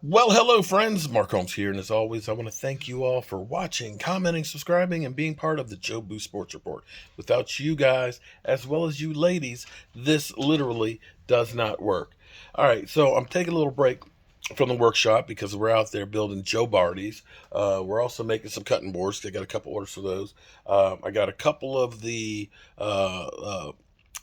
Well, hello, friends. Mark Holmes here, and as always, I want to thank you all for watching, commenting, subscribing, and being part of the Joe Boo Sports Report. Without you guys, as well as you ladies, this literally does not work. All right, so I'm taking a little break from the workshop because we're out there building Joe Bardies. We're also making some cutting boards. I got a couple orders for those. I got a couple of the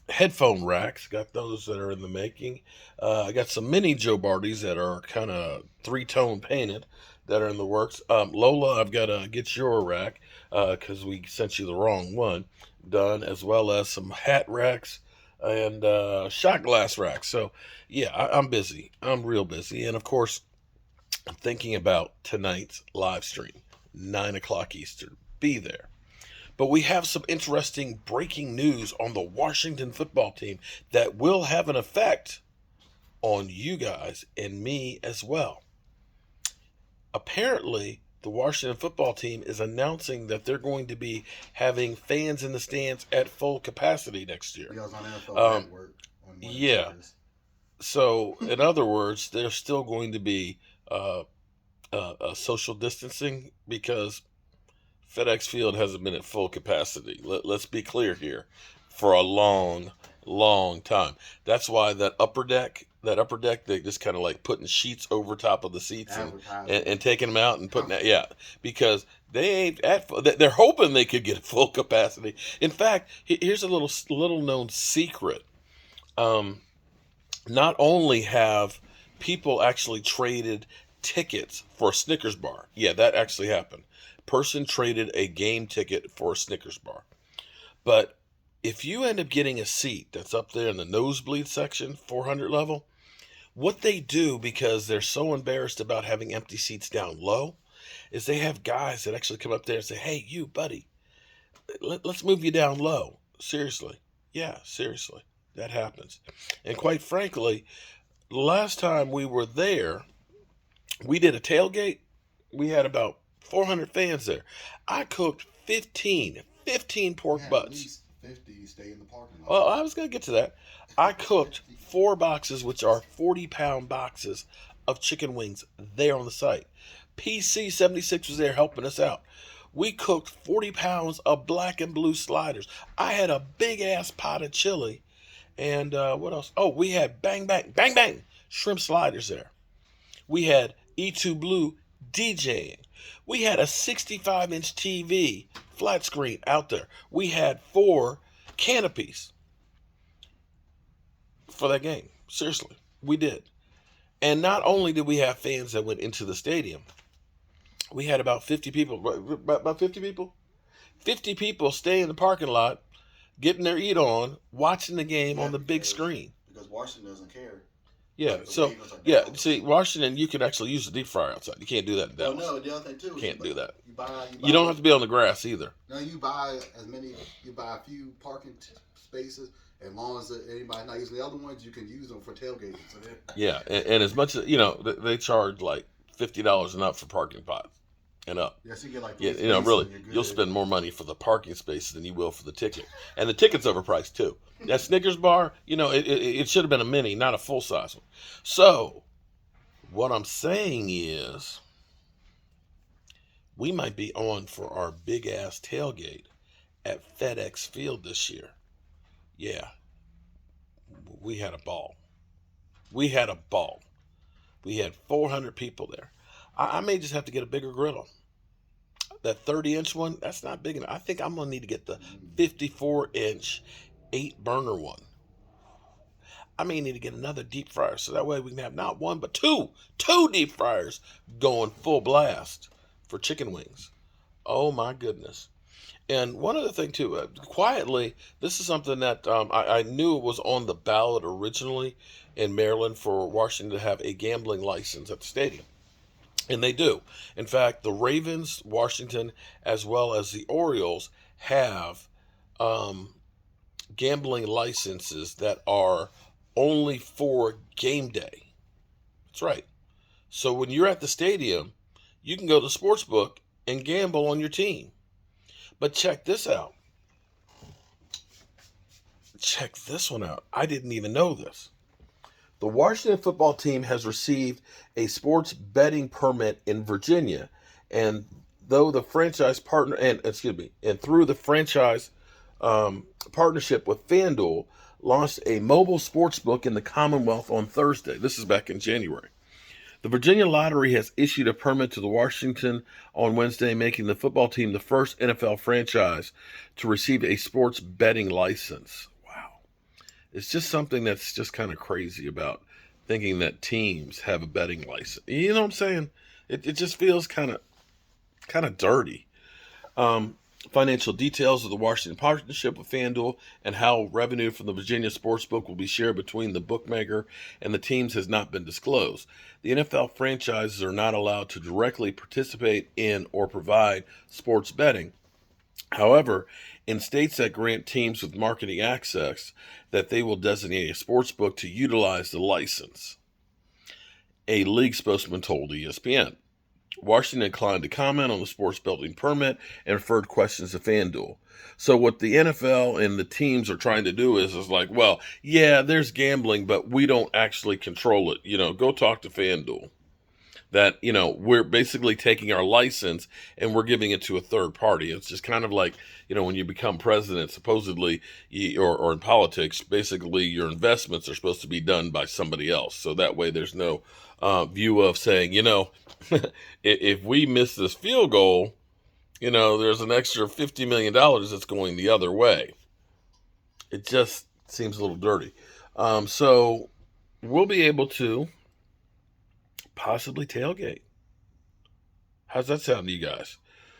headphone racks. Got those that are in the making. I got some mini Joe Bardies that are kind of three-tone painted that are in the works. Lola, I've got to get your rack because we sent you the wrong one done, as well as some hat racks and shot glass racks. So, yeah, I'm busy. I'm real busy. And of course, I'm thinking about tonight's live stream, 9 o'clock Eastern. Be there. But we have some interesting breaking news on the Washington football team that will have an effect on you guys and me as well. Apparently, the Washington football team is announcing that they're going to be having fans in the stands at full capacity next year. Yeah, I was on NFL Network on one of the Yeah. channels. So, in other words, there's still going to be social distancing because FedEx Field hasn't been at full capacity. Let's be clear here, for a long, long time. That's why that upper deck, they just kind of like putting sheets over top of the seats and taking them out and putting that, yeah, because they ain't at they're hoping they could get full capacity. In fact, here's a little known secret. Um, Not only have people actually traded tickets for a Snickers bar. Yeah, that actually happened. Person traded a game ticket for a Snickers bar. But if you end up getting a seat that's up there in the nosebleed section, 400 level, what they do, because they're so embarrassed about having empty seats down low, is they have guys that actually come up there and say, "Hey, you buddy, let's move you down low." Seriously. Yeah, seriously. That happens. And quite frankly, last time we were there, we did a tailgate. We had about 400 fans there. I cooked 15 pork At butts. least 50 stay in the parking lot. Well, I was going to get to that. I cooked 4 boxes, which are 40-pound boxes of chicken wings there on the site. PC 76 was there helping us out. We cooked 40 pounds of black and blue sliders. I had a big ass pot of chili. And what else? Oh, we had bang bang shrimp sliders there. We had E2 Blue DJing. We had a 65-inch TV flat screen out there. We had 4 canopies for that game. Seriously, we did. And not only did we have fans that went into the stadium, we had about 50 people. About 50 people? 50 people stay in the parking lot, getting their eat on, watching the game on the big screen. Because Washington doesn't care. Yeah, Like the so Ravens or yeah, Dallas. see, Washington, you can actually use the deep fryer outside. You can't do that in Oh Dallas. no, the other thing too. Can't do that. You buy. You don't have to be on the grass either. No, you buy as many. You buy a few parking spaces. As long as anybody's not using the other ones, you can use them for tailgating. So Yeah, and as much as they charge like $50 and up for parking spots and up. yes, you get like Yeah, three spaces really, and you're good. you'll spend more money for the parking spaces than you will for the ticket, and the ticket's overpriced too. That Snickers bar, it should have been a mini, not a full size one. So, what I'm saying is, we might be on for our big ass tailgate at FedEx Field this year. Yeah, we had a ball. We had a ball. We had 400 people there. I may just have to get a bigger griddle. That 30-inch one, that's not big enough. I think I'm going to need to get the 54-inch 8-burner one. I may need to get another deep fryer so that way we can have not one but two deep fryers going full blast for chicken wings. Oh my goodness. And one other thing too, quietly, this is something that I knew was on the ballot originally in Maryland for Washington to have a gambling license at the stadium. And they do. In fact, the Ravens, Washington, as well as the Orioles have um, gambling licenses that are only for game day. That's right. So when you're at the stadium, you can go to the sports book and gamble on your team. But check this out. Check this one out. I didn't even know this. The Washington football team has received a sports betting permit in Virginia, and though the franchise partner and through the franchise partnership with FanDuel, launched a mobile sports book in the Commonwealth on Thursday. This is back in January. The Virginia Lottery has issued a permit to the Washington on Wednesday, making the football team the first NFL franchise to receive a sports betting license. Wow. It's just something that's just kind of crazy about thinking that teams have a betting license. You know what I'm saying? It just feels kind of dirty. Um, Financial details of the Washington partnership with FanDuel and how revenue from the Virginia sportsbook will be shared between the bookmaker and the teams has not been disclosed. The NFL franchises are not allowed to directly participate in or provide sports betting. However, in states that grant teams with marketing access, that they will designate a sportsbook to utilize the license, a league spokesman told ESPN. Washington declined to comment on the sports betting permit and referred questions to FanDuel. So what the NFL and the teams are trying to do is like, well, yeah, there's gambling, but we don't actually control it. Go talk to FanDuel. That, we're basically taking our license and we're giving it to a third party. It's just kind of like, when you become president, supposedly, or in politics, basically your investments are supposed to be done by somebody else. So that way there's no view of saying, if we miss this field goal, there's an extra $50 million that's going the other way. It just seems a little dirty. So we'll be able to possibly tailgate. How's that sound to you guys?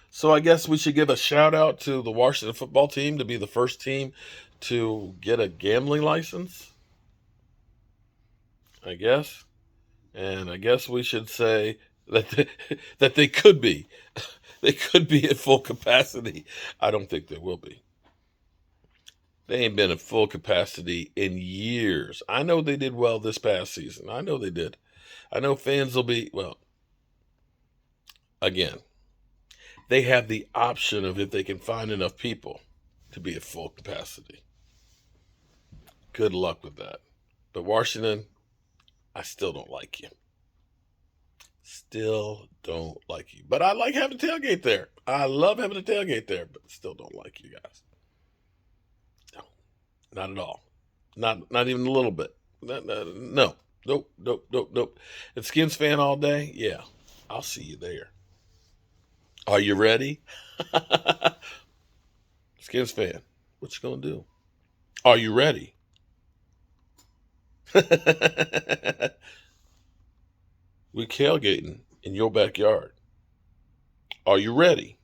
So I guess we should give a shout out to the Washington football team to be the first team to get a gambling license, I guess. And I guess we should say that they could be. They could be at full capacity. I don't think they will be. They ain't been at full capacity in years. I know they did well this past season. I know they did. I know fans will be, well, again, they have the option of if they can find enough people to be at full capacity. Good luck with that. But Washington, I still don't like you. Still don't like you. But I like having a tailgate there. I love having a tailgate there, but still don't like you guys. No, not at all. Not even a little bit. No. Nope. And Skins fan all day? Yeah. I'll see you there. Are you ready? Skins fan, what you gonna do? Are you ready? We tailgating in your backyard. Are you ready?